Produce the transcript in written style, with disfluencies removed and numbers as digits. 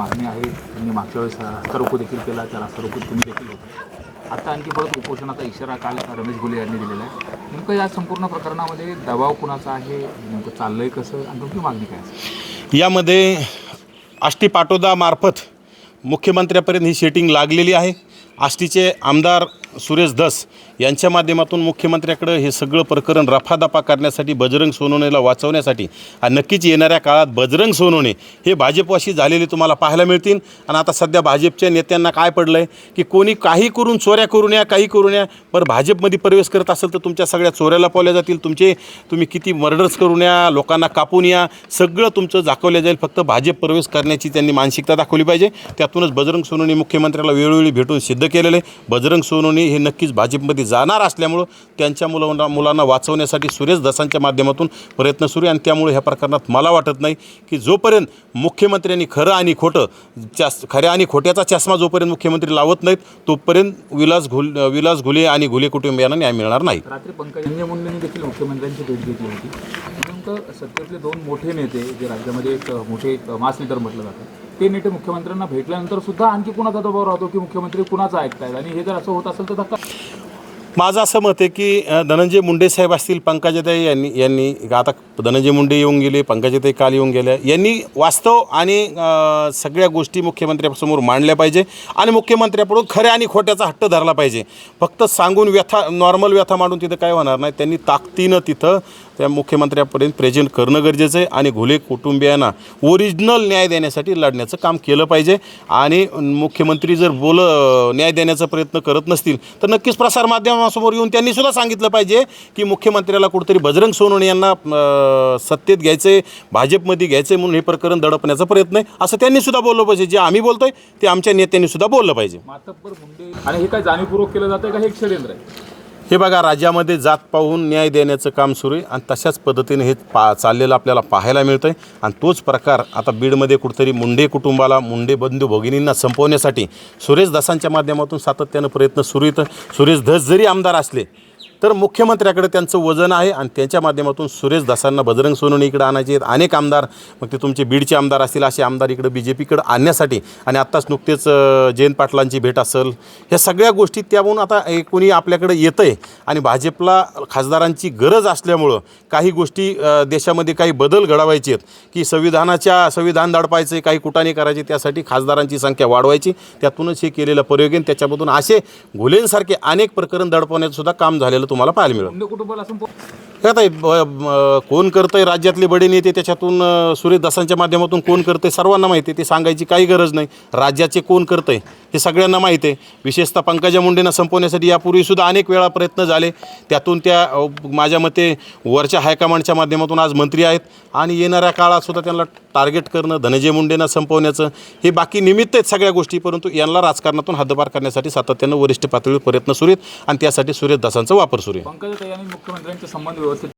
मागणी आहे. त्यांनी मागच्या वेळेस हस्तारोको देखील केला, त्याला हस्तारोको तुम्ही देखील होता. आता आणखी परत उपोषणाचा इशारा काल रमेश घुले यांनी दिलेला आहे. नेमकं या संपूर्ण प्रकरणामध्ये दबाव कुणाचा आहे, नेमकं चाललंय कसं आणि तुमची मागणी काय असेल? यामध्ये आष्टी पाटोदामार्फत मुख्यमंत्र्यापर्यंत ही सेटिंग लागलेली आहे. आष्टीचे आमदार सुरेश धस यांच्या माध्यमातून मुख्यमंत्र्याकडे हे सगळं प्रकरण रफादफा करण्यासाठी, बजरंग सोनवणेला वाचवण्यासाठी आणि नक्कीच येणाऱ्या काळात बजरंग सोनवणे हे भाजपवाशी झालेले तुम्हाला पाहायला मिळतील. आणि आता सध्या भाजपच्या नेत्यांना काय पडलं आहे की कोणी काही करून चोऱ्या करून या, काही करून या, पण भाजपमध्ये प्रवेश करत असेल तर तुमच्या सगळ्या चोऱ्याला पावल्या जातील. तुम्ही किती मर्डर्स करून या, लोकांना कापून या, सगळं तुमचं दाखवलं जाईल. फक्त भाजप प्रवेश करण्याची त्यांनी मानसिकता दाखवली पाहिजे. त्यातूनच बजरंग सोनवणे मुख्यमंत्र्याला वेळोवेळी भेटून सिद्ध केलेलं आहे. बजरंग सोनवणे हे नक्कीच भाजपमध्ये जाणार असल्यामुळं त्यांच्या मुलांना वाचवण्यासाठी सुरेश धसांच्या माध्यमातून प्रयत्न सुरू आहे. आणि त्यामुळे ह्या प्रकरणात मला वाटत नाही की जोपर्यंत मुख्यमंत्र्यांनी खरं आणि खोटं खऱ्या आणि खोट्याचा चष्मा जोपर्यंत मुख्यमंत्री लावत नाहीत तोपर्यंत विलास घुले आणि घुले कुटुंबियांना न्याय मिळणार नाही. रात्री पंकजा मुंडेंनी देखील मुख्यमंत्र्यांची भेट घेतली होती. नेमकं सत्तेतले दोन मोठे नेते जे राज्यामध्ये एक मोठे मास लीडर म्हटलं जातं ते नेते मुख्यमंत्र्यांना भेटल्यानंतर सुद्धा आणखी कुणाचा दबाव राहतो की मुख्यमंत्री कुणाचा ऐकतायत, आणि हे जर असं होत असेल तर धक्का? माझं असं मत आहे की धनंजय मुंडे साहेब असतील, पंकजाताई यांनी आता धनंजय मुंडे येऊन गेले, पंकजाताई काल येऊन गेल्या, यांनी वास्तव आणि सगळ्या गोष्टी मुख्यमंत्र्यासमोर मांडल्या पाहिजे आणि मुख्यमंत्र्यापुढे खऱ्या आणि खोट्याचा हट्ट धरला पाहिजे. फक्त सांगून नॉर्मल व्यथा मांडून तिथं काय होणार नाही. त्यांनी ताकदीनं तिथं त्या मुख्यमंत्र्यापर्यंत प्रेझेंट करणं गरजेचं आहे आणि घुले कुटुंबियांना ओरिजिनल न्याय देण्यासाठी लढण्याचं काम केलं पाहिजे. आणि मुख्यमंत्री जर न्याय देण्याचा प्रयत्न करत नसतील तर नक्कीच प्रसारमाध्यमासमोर येऊन त्यांनी सुद्धा सांगितलं पाहिजे की मुख्यमंत्र्याला कुठेतरी बजरंग सोनवणे यांना सत्तेत घ्यायचे, भाजपमध्ये घ्यायचे म्हणून हे प्रकरण दडपण्याचा प्रयत्न आहे असं त्यांनी सुद्धा बोललं पाहिजे. जे आम्ही बोलतोय ते आमच्या नेत्यांनी सुद्धा बोललं पाहिजे. मातब्बर मुंडे आणि हे काय जाणीवपूर्वक केलं जातं का, हे षडयंत्र आहे? हे बघा, राज्यामध्ये जात पाहून न्याय देण्याचं काम सुरू आहे आणि तशाच पद्धतीने हे चाललेलं आपल्याला पाहायला मिळतं आहे. आणि तोच प्रकार आता बीडमध्ये कुठेतरी मुंडे कुटुंबाला, मुंडे बंधू भगिनींना संपवण्यासाठी सुरेश धसांच्या माध्यमातून सातत्यानं प्रयत्न सुरू आहेत. सुरेश धस जरी आमदार असले तर मुख्यमंत्र्याकडे त्यांचं वजन आहे आणि त्यांच्या माध्यमातून सुरेश धसांना बजरंग सोनवणे इकडे आणायचे आहेत. अनेक आमदार, मग ते तुमचे बीडचे आमदार असतील, असे आमदार इकडे BJPकडे आणण्यासाठी आणि आत्ताच नुकतेच जयंत पाटलांची भेट असेल, ह्या सगळ्या गोष्टी त्यामुळं आता कोणी आपल्याकडे येतं आहे. आणि भाजपला खासदारांची गरज असल्यामुळं काही गोष्टी देशामध्ये काही बदल घडवायचे आहेत की संविधान दडपायचं आहे, काही कुटाने करायचे, त्यासाठी खासदारांची संख्या वाढवायची. त्यातूनच हे केलेलं प्रयोग आहे. त्याच्यामधून असे घुलेंसारखे अनेक प्रकरण दडपवण्याचं सुद्धा काम झालेलं तुम्हाला पाहायला मिळेल. मुंडे कुटुंबाला कोण करतंय, राज्यातले बडे नेते त्याच्यातून सुरेश धसांच्या माध्यमातून कोण करतंय सर्वांना माहिती आहे. ते सांगायची काही गरज नाही. राज्याचे कोण करतंय हे सगळ्यांना माहिती आहे. विशेषतः पंकजा मुंडेंना संपवण्यासाठी यापूर्वीसुद्धा अनेक वेळा प्रयत्न झाले. त्यातून त्या माझ्या मते वरच्या हायकमांडच्या माध्यमातून आज मंत्री आहेत आणि येणाऱ्या काळातसुद्धा त्यांना टार्गेट करणं, धनंजय मुंडेंना संपवण्याचं, हे बाकी निमित्त आहेत सगळ्या गोष्टी. परंतु यांना राजकारणातून हद्दपार करण्यासाठी सातत्यानं वरिष्ठ पातळीवर प्रयत्न सुरू आहेत आणि त्यासाठी सुरेश धसांचा वापर सुरू आहे. पंकजाताई आणि मुख्यमंत्र्यांचे संबंध व्यवस्थित